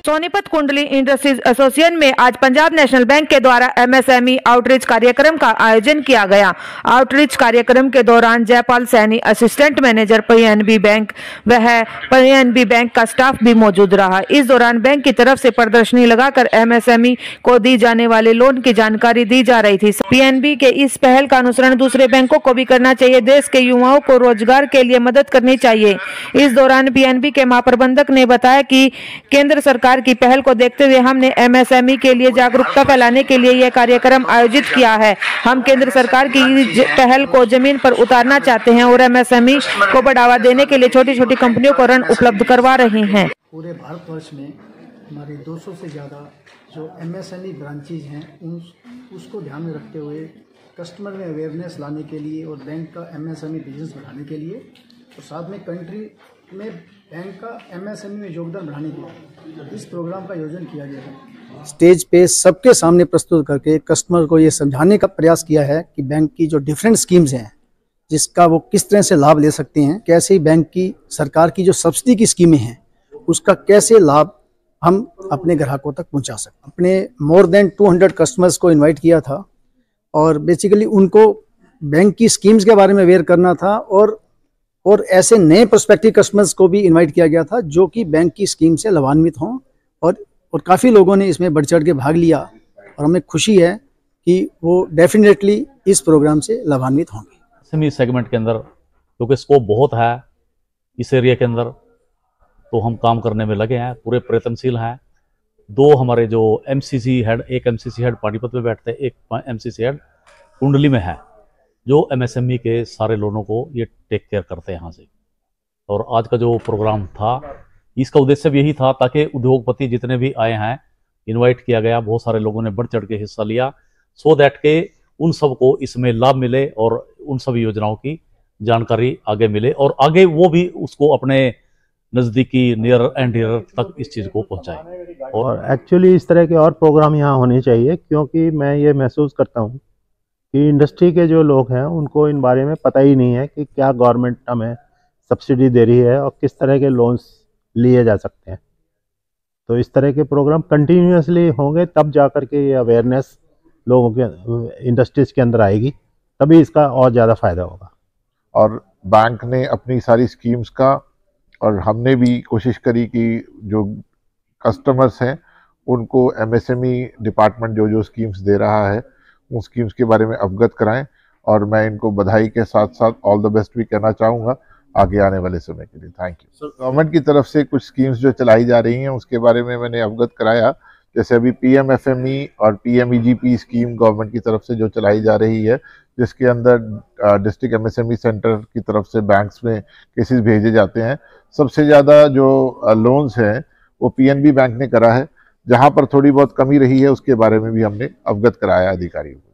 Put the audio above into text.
सोनीपत कुंडली industries association में आज पंजाब नेशनल बैंक के द्वारा एमएसएमई आउटरीच कार्यक्रम का आयोजन किया गया। आउटरीच कार्यक्रम के दौरान Jaipal Saini assistant manager PNB bank वह पीएनबी बैंक का स्टाफ भी मौजूद रहा। इस दौरान बैंक की तरफ से प्रदर्शनी लगाकर एमएसएमई को दी जाने वाले लोन की जानकारी दी जा रही थी। पीएनबी के इस पहल का अनुसरण दूसरे बैंकों को भी करना चाहिए। देश के युवाओं को रोजगार के लिए मदद करनी चाहिए। इस दौरान पीएनबी के महाप्रबंधक ने बताया कि केंद्र सरकार की पहल को देखते हुए हमने एमएसएमई के लिए जागरूकता फैलाने के लिए यह कार्यक्रम आयोजित किया है। हम केंद्र सरकार की पहल को जमीन पर उतारना चाहते हैं और एमएसएमई को बढ़ावा देने के लिए छोटी छोटी कंपनियों को ऋण उपलब्ध करवा रहे हैं। पूरे भारतवर्ष में हमारी 200 से ज़्यादा जो एमएसएमई ब्रांचेज हैं उसको ध्यान में रखते हुए कस्टमर में अवेयरनेस लाने के लिए और बैंक का एमएसएमई बिजनेस बढ़ाने के लिए और साथ में कंट्री में बैंक का एमएसएमई में योगदान बढ़ाने के लिए इस प्रोग्राम का आयोजन किया गया है। स्टेज पे सबके सामने प्रस्तुत करके कस्टमर को ये समझाने का प्रयास किया है कि बैंक की जो डिफरेंट स्कीम्स हैं जिसका वो किस तरह से लाभ ले सकते हैं, कैसे बैंक की सरकार की जो सब्सिडी की स्कीमें हैं उसका कैसे लाभ हम अपने ग्राहकों तक पहुंचा सकते। अपने मोर देन 200 कस्टमर्स को इनवाइट किया था और बेसिकली उनको बैंक की स्कीम्स के बारे में अवेयर करना था और ऐसे नए प्रोस्पेक्टिव कस्टमर्स को भी इनवाइट किया गया था जो कि बैंक की स्कीम से लाभान्वित हों और काफ़ी लोगों ने इसमें बढ़ चढ़ के भाग लिया और हमें खुशी है कि वो डेफिनेटली इस प्रोग्राम से लाभान्वित होंगे। एमएसएमई सेगमेंट के अंदर क्योंकि स्कोप बहुत है इस एरिया के अंदर, तो हम काम करने में लगे हैं, पूरे प्रयत्नशील हैं। दो हमारे जो एमसीसी हेड, एक एमसीसी हेड पानीपत में बैठते हैं, एक एमसीसी हेड कुंडली में है जो एमएसएमई के सारे लोनों को ये टेक केयर करते हैं यहाँ से। और आज का जो प्रोग्राम था इसका उद्देश्य भी यही था ताकि उद्योगपति जितने भी आए हैं इनवाइट किया गया, बहुत सारे लोगों ने बढ़ चढ़ के हिस्सा लिया सो दैट के उन सबको इसमें लाभ मिले और उन सभी योजनाओं की जानकारी आगे मिले और आगे वो भी उसको अपने नज़दीकी नियर एंड डियर तक इस चीज़ को पहुँचाए। और एक्चुअली इस तरह के और प्रोग्राम यहाँ होने चाहिए क्योंकि मैं ये महसूस करता हूँ कि इंडस्ट्री के जो लोग हैं उनको इन बारे में पता ही नहीं है कि क्या गवर्नमेंट हमें सब्सिडी दे रही है और किस तरह के लोन्स लिए जा सकते हैं। तो इस तरह के प्रोग्राम कंटिन्यूसली होंगे तब जा कर के ये अवेयरनेस लोगों के इंडस्ट्रीज़ के अंदर आएगी, तभी इसका और ज़्यादा फ़ायदा होगा। और बैंक ने अपनी सारी स्कीम्स का और हमने भी कोशिश करी कि जो कस्टमर्स हैं उनको एमएसएमई डिपार्टमेंट जो स्कीम्स दे रहा है उन स्कीम्स के बारे में अवगत कराएं और मैं इनको बधाई के साथ साथ ऑल द बेस्ट भी कहना चाहूँगा आगे आने वाले समय के लिए। Thank you. गवर्नमेंट की तरफ से कुछ स्कीम्स जो चलाई जा रही हैं उसके बारे में मैंने अवगत कराया, जैसे अभी पीएमएफएमई और पीएमईजीपी स्कीम गवर्नमेंट की तरफ से जो चलाई जा रही है जिसके अंदर डिस्ट्रिक्ट एमएसएमई सेंटर की तरफ से बैंक्स में केसेस भेजे जाते हैं। सबसे ज़्यादा जो लोन्स हैं वो पीएनबी बैंक ने करा है। जहाँ पर थोड़ी बहुत कमी रही है उसके बारे में भी हमने अवगत कराया अधिकारियों को।